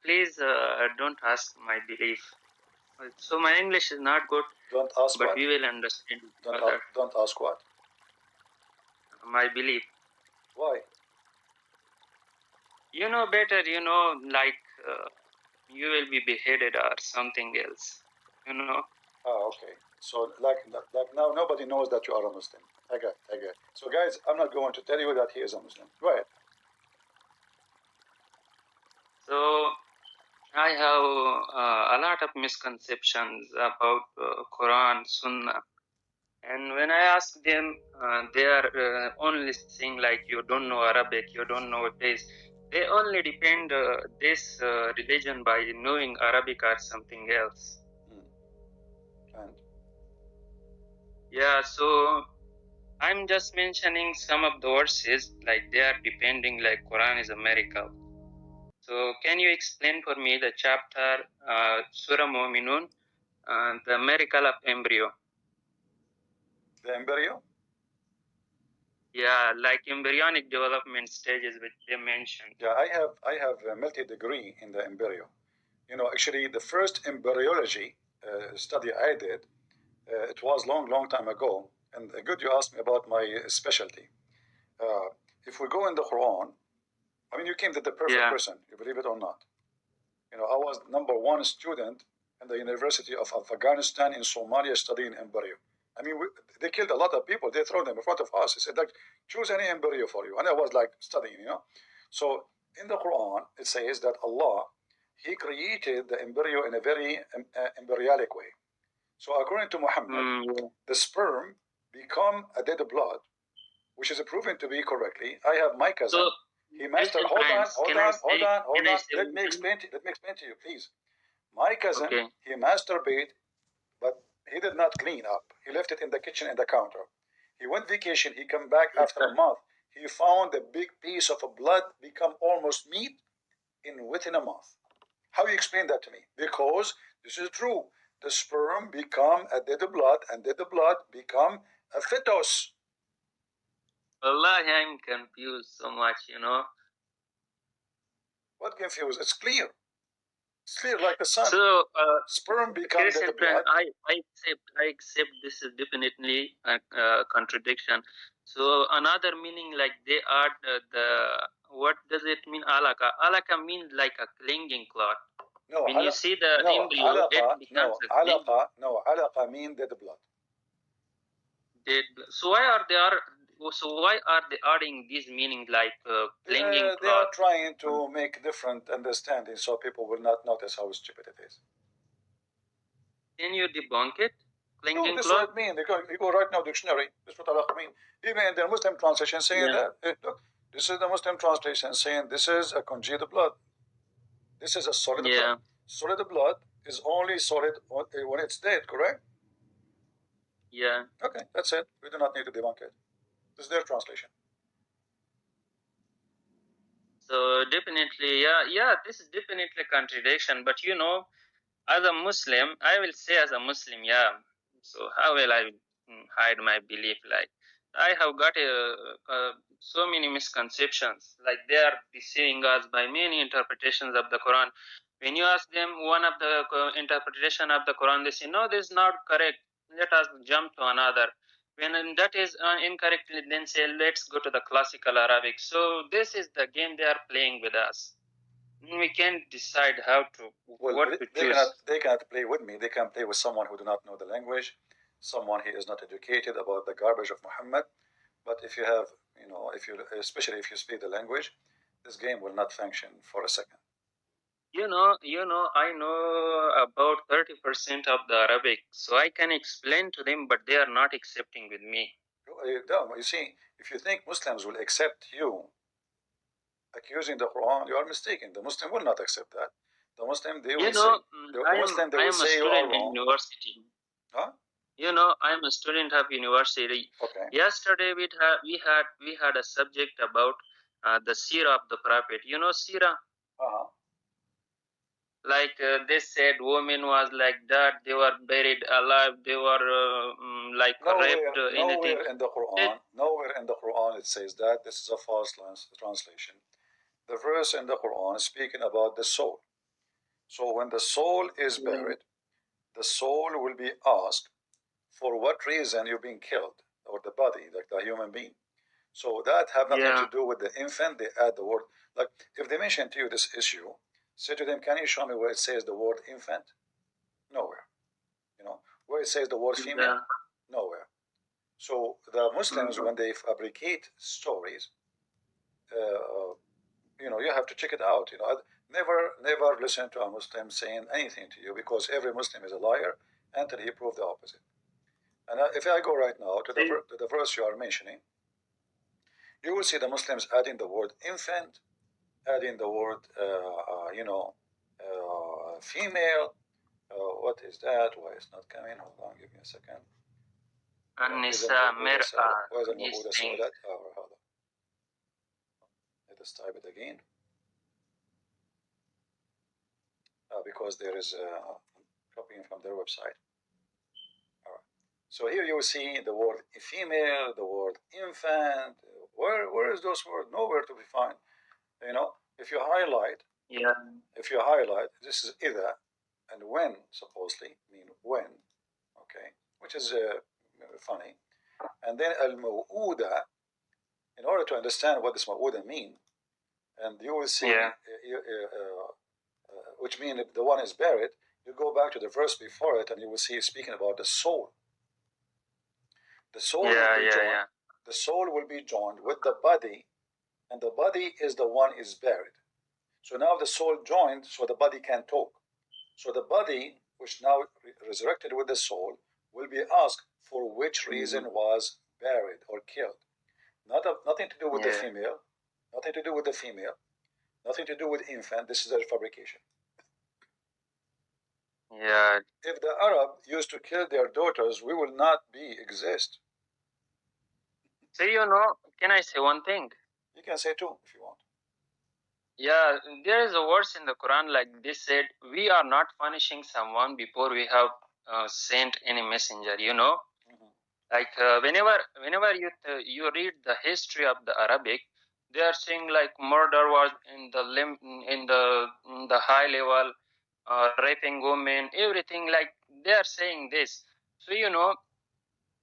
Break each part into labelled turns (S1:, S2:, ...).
S1: Please don't ask my belief. So my English is not good.
S2: Don't ask
S1: but
S2: what?
S1: we will understand
S2: Don't ask what?
S1: My belief.
S2: Why?
S1: You know better. Like you will be beheaded or something else.
S2: Oh, okay. So like now nobody knows that you are a Muslim. I get. So guys, I'm not going to tell you that he is a Muslim. Go ahead.
S1: So I have a lot of misconceptions about Quran, Sunnah. And when I ask them, they are only saying like, you don't know Arabic, you don't know this. They only depend this religion by knowing Arabic or something else.
S2: And?
S1: Yeah, so I'm just mentioning some of the verses, like they are depending, like Quran is a miracle. So can you explain for me the chapter, Surah Mu'minun, the miracle of embryo?
S2: The embryo?
S1: Yeah, like embryonic development stages which they mentioned.
S2: Yeah, I have a multi-degree in the embryo. Actually, the first embryology study I did, it was long time ago. And good you asked me about my specialty. If we go in the Quran, I mean, you came to the perfect person, you believe it or not. I was #1 student in the University of Afghanistan in Somalia studying embryo. I mean, they killed a lot of people. They threw them in front of us. They said, like, choose any embryo for you. And I was like studying, So in the Quran, it says that Allah, He created the embryo in a very embryonic way. So according to Muhammad, the sperm become a dead blood, which is proven to be correctly. I have my cousin. So, he mastered. Hold on. Let me explain to you, please. My cousin, he masturbate, but he did not clean up. He left it in the kitchen and the counter. He went vacation. He come back after a month. He found a big piece of blood become almost meat within a month. How you explain that to me? Because this is true. The sperm become a dead blood, and dead blood become a fetus.
S1: Allah, I'm confused so much,
S2: What confused? It's clear. It's clear like the sun. So, sperm becomes dead blood.
S1: I accept this is definitely a contradiction. So another meaning, like they are what does it mean? Alaka. Alaka means like a clinging cloth. No, when you see the embryo, it becomes
S2: alaqa mean dead blood.
S1: So why are they adding these meanings like clinging cloth?
S2: They are trying to make different understanding so people will not notice how stupid it is.
S1: Can you debunk it?
S2: Clinging cloth? This is what it means. You go right now dictionary. This is what alaqa mean. Even in the Muslim translation saying that. Look, this is the Muslim translation saying this is a congealed blood. This is a solid blood. Solid blood is only solid when it's dead, correct?
S1: Yeah.
S2: Okay, that's it. We do not need to debunk it. This is their translation.
S1: So definitely, yeah, this is definitely a contradiction. But as a Muslim, I will say as a Muslim, yeah. So how will I hide my belief? Like I have got so many misconceptions. Like they are deceiving us by many interpretations of the Quran. When you ask them one of the interpretation of the Quran, they say, no, this is not correct. Let us jump to another. When that is incorrect, then say, let's go to the classical Arabic. So this is the game they are playing with us. We can't decide how to what to choose.
S2: They cannot play with me. They can play with someone who do not know the language, someone who is not educated about the garbage of Muhammad. But if you have, especially if you speak the language, this game will not function for a second.
S1: I know about 30% of the Arabic, so I can explain to them, but they are not accepting with me.
S2: You see, if you think Muslims will accept you accusing the Quran, you are mistaken. The Muslim will not accept that. The Muslim, they will say,
S1: I am a student in university.
S2: Huh?
S1: I am a student of university.
S2: Okay.
S1: Yesterday we had a subject about the seerah of the Prophet. You know seerah? Like they said, women was like that. They were buried alive. They were raped.
S2: Nowhere in the Quran it says that. This is a false translation. the verse in the Quran speaking about the soul. So when the soul is buried, the soul will be asked for what reason you're being killed, or the body, like the human being. So that have nothing to do with the infant. They add the word, like if they mention to you this issue, say to them, can you show me where it says the word infant? Nowhere. You know, where it says the word female? Nowhere. So the Muslims, when they fabricate stories, you know, you have to check it out. You know, never listen to a Muslim saying anything to you, because every Muslim is a liar until he proves the opposite. And if I go right now to the verse you are mentioning, you will see the Muslims adding the word infant, adding the word, you know, female. What is that? Why it's not coming? Hold on, give me a second.
S1: النساء مرأة.
S2: وإذا الموءودة سئلت. Let us type it again. Because there is copying from their website. All right. So here you will see the word female, the word infant. Where is those words? Nowhere to be found. You know, if you highlight, this is either and when, supposedly mean when, okay, which is funny. And then al-maw'uda, in order to understand what this maw'uda mean, and you will see, which means if the one is buried, you go back to the verse before it, and you will see speaking about the soul. The soul the soul will be joined with the body, and the body is the one is buried. So now the soul joined, so the body can talk. So the body, which now resurrected with the soul, will be asked for which reason was buried or killed. Nothing to do with the female, nothing to do with the female, nothing to do with infant. This is a fabrication.
S1: Yeah.
S2: If the Arab used to kill their daughters, we will not exist.
S1: So, you know, can I say one thing?
S2: You can say two if you want.
S1: Yeah, there is a verse in the Quran like this said, we are not punishing someone before we have sent any messenger, you know. Like whenever you read the history of the Arabic, they are saying like murder was in the high level, raping women, everything, like they are saying this. So, you know,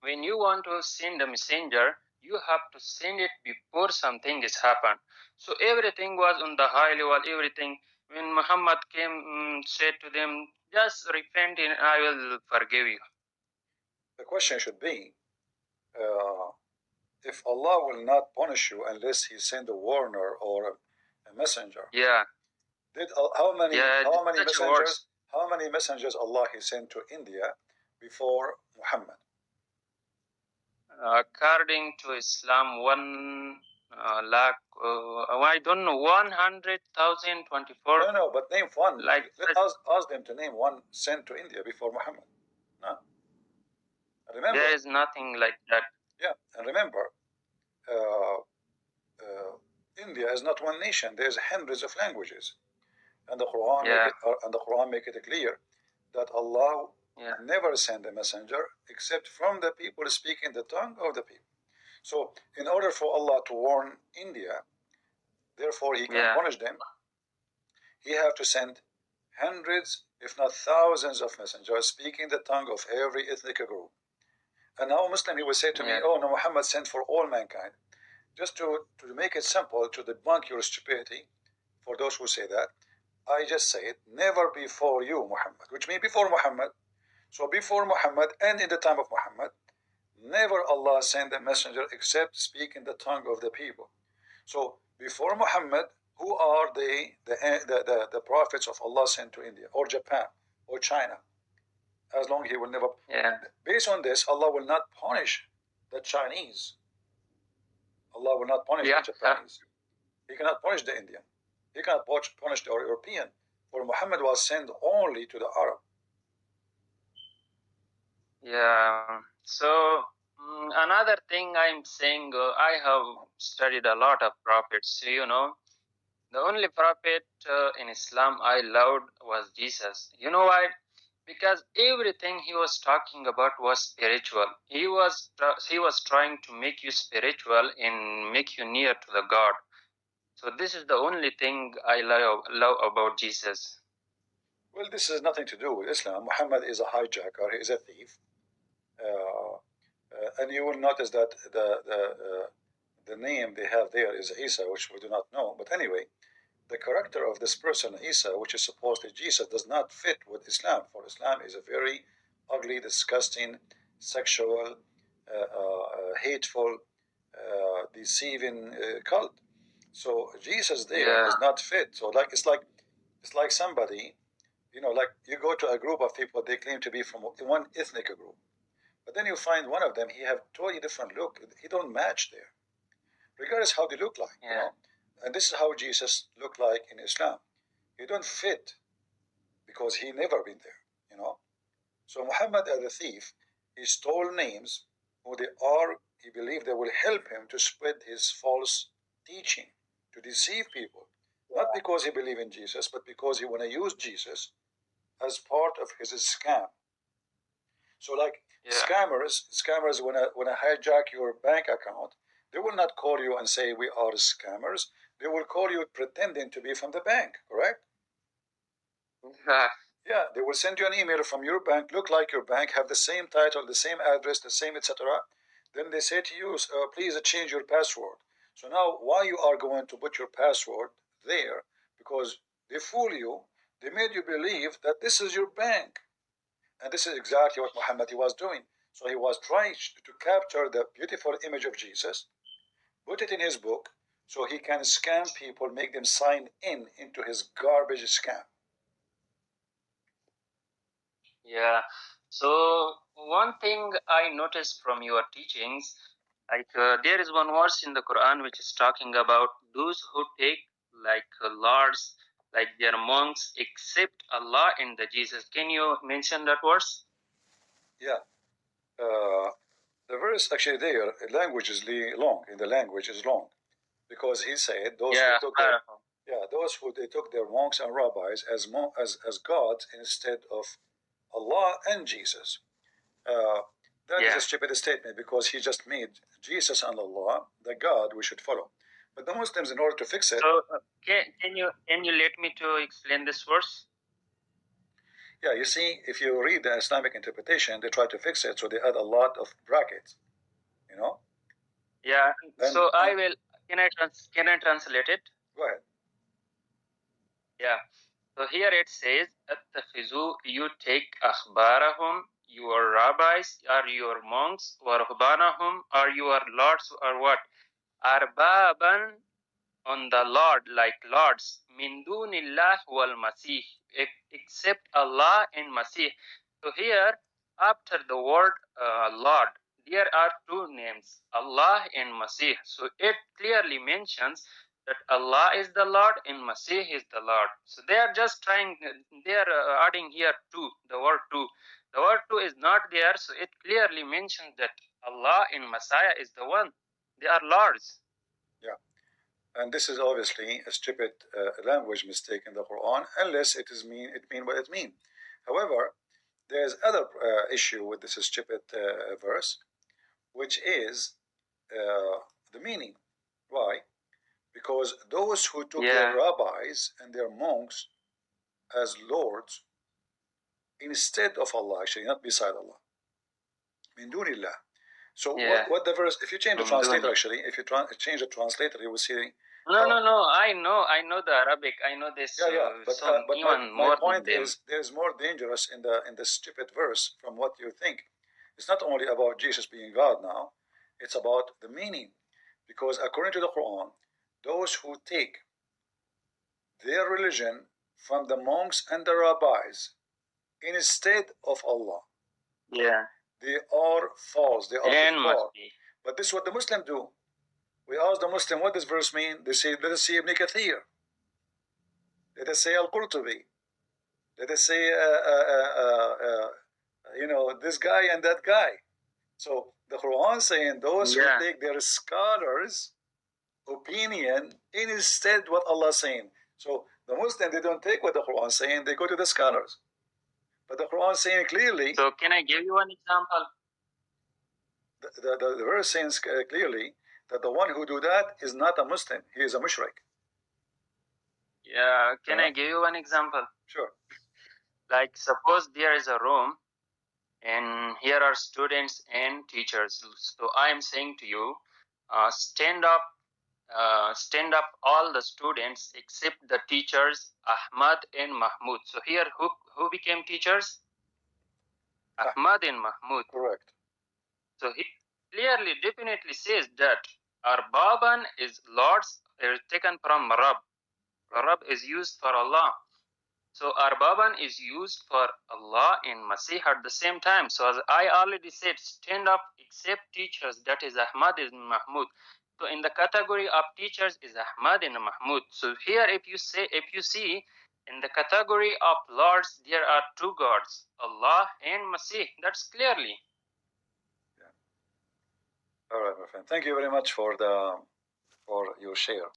S1: when you want to send a messenger, you have to send it before something is happened. So everything was on the high level, everything. When Muhammad came, said to them, just repent and I will forgive you.
S2: The question should be, if Allah will not punish you unless He send a warner or a messenger.
S1: Yeah.
S2: How many messengers Allah He sent to India before Muhammad?
S1: According to Islam, 1 lakh, I don't know, 100,024.
S2: No, but name one.
S1: Like,
S2: ask them to name one sent to India before Muhammad. No. Remember,
S1: there is nothing like that.
S2: Yeah, and remember, India is not one nation. There's hundreds of languages, and the Quran make it clear that Allah never sent a messenger except from the people speaking the tongue of the people. So, in order for Allah to warn India, therefore He can punish them, He have to send hundreds, if not thousands, of messengers speaking the tongue of every ethnic group. And now a Muslim, he will say to me, oh no, Muhammad sent for all mankind. Just to make it simple, to debunk your stupidity, for those who say that, I just say it, never before you, Muhammad, which means before Muhammad. So before Muhammad and in the time of Muhammad, never Allah sent a messenger except speaking the tongue of the people. So before Muhammad, who are the prophets of Allah sent to India or Japan or China? As long He will never. Based on this, Allah will not punish the Chinese. Allah will not punish the Japanese. He cannot punish the Indian. He cannot punish the European. For Muhammad was sent only to the Arab.
S1: Yeah. So another thing I'm saying, I have studied a lot of prophets. So, you know, the only prophet in Islam I loved was Jesus. You know why? Because everything he was talking about was spiritual. He was trying to make you spiritual and make you near to the God. So this is the only thing I love about Jesus.
S2: Well, this has nothing to do with Islam. Muhammad is a hijacker. He is a thief. And you will notice that the name they have there is Isa, which we do not know. But anyway, the character of this person, Isa, which is supposedly Jesus, does not fit with Islam. For Islam is a very ugly, disgusting, sexual, hateful, deceiving cult. So Jesus there does not fit. So it's like somebody, like you go to a group of people, they claim to be from one ethnic group, but then you find one of them, he have totally different look. He don't match there, regardless how they look like. And this is how Jesus looked like in Islam. He don't fit because he never been there. So Muhammad as a thief, he stole names who they are. He believed they will help him to spread his false teaching, to deceive people, not because he believe in Jesus, but because he want to use Jesus as part of his scam. So like scammers when I hijack your bank account, they will not call you and say we are scammers. They will call you pretending to be from the bank, correct? Yeah, they will send you an email from your bank, look like your bank, have the same title, the same address, the same etc. Then they say to you, please change your password. So now why you are going to put your password there? Because they fool you. They made you believe that this is your bank. And this is exactly what Muhammad was doing. So he was trying to capture the beautiful image of Jesus, put it in his book, so he can scam people, make them sign into his garbage scam.
S1: Yeah. So one thing I noticed from your teachings, like there is one verse in the Quran which is talking about those who take like lords, like their monks, accept Allah and the Jesus. Can you mention that verse?
S2: Yeah. The verse actually there, language is long. In the language is long, because he said those who took those who they took their monks and rabbis as gods instead of Allah and Jesus. That is a stupid statement, because he just made Jesus and Allah the God we should follow. But the Muslims, in order to fix it,
S1: so can you let me to explain this verse?
S2: Yeah, you see, if you read the Islamic interpretation, they try to fix it, so they add a lot of brackets.
S1: Yeah. So I will. Can I translate it?
S2: Go ahead.
S1: Yeah. So here it says, "Attafizu, you take akhbarahum, your rabbis are your monks, warhbanahum are your lords, or what? Arbaban, on the Lord, like lords, min dunillah wal masih, except Allah and Masih." So here, after the word Lord, there are two names, Allah and Masih. So it clearly mentions that Allah is the Lord and Masih is the Lord. So they are just trying, they are adding here two, the word two. The word two is not there, so it clearly mentions that Allah and Messiah is the one. They are lords.
S2: Yeah. And this is obviously a stupid language mistake in the Quran, unless it mean what it means. However, there's other issue with this stupid verse, which is the meaning. Why? Because those who took their rabbis and their monks as lords instead of Allah, actually not beside Allah, min dunillah. So what the verse? If you change the translator, actually, if you change the translator, you will see.
S1: No. I know the Arabic. I know this.
S2: But my point is, there's more dangerous in the stupid verse from what you think. It's not only about Jesus being God now; it's about the meaning, because according to the Quran, those who take their religion from the monks and the rabbis instead of Allah, they are false. They are kuffar. But this is what the Muslims do. We ask the Muslim, what does verse mean? They say, let us see Ibn Kathir. Let us say Al-Qurtubi. Let us say, this guy and that guy. So the Quran saying those who take their scholars' opinion instead what Allah is saying. So the Muslim, they don't take what the Quran is saying, they go to the scholars. But the Quran is saying clearly.
S1: So can I give you an example?
S2: The verse saying clearly that the one who do that is not a Muslim, he is a mushrik.
S1: Yeah, can I give you an example?
S2: Sure.
S1: Like, suppose there is a room and here are students and teachers. So I am saying to you, stand up all the students except the teachers Ahmad and Mahmoud. So here, who became teachers? Ahmad and Mahmoud.
S2: Correct.
S1: So he clearly, definitely says that Arbaban is Lord's, is taken from Rab. Rab is used for Allah. So Arbaban is used for Allah and Masih at the same time. So as I already said, stand up except teachers, that is Ahmad and Mahmoud. So in the category of teachers is Ahmad and Mahmoud. So here if you see in the category of lords, there are two gods, Allah and Masih. That's clearly.
S2: Yeah. All right, my friend. Thank you very much for your share.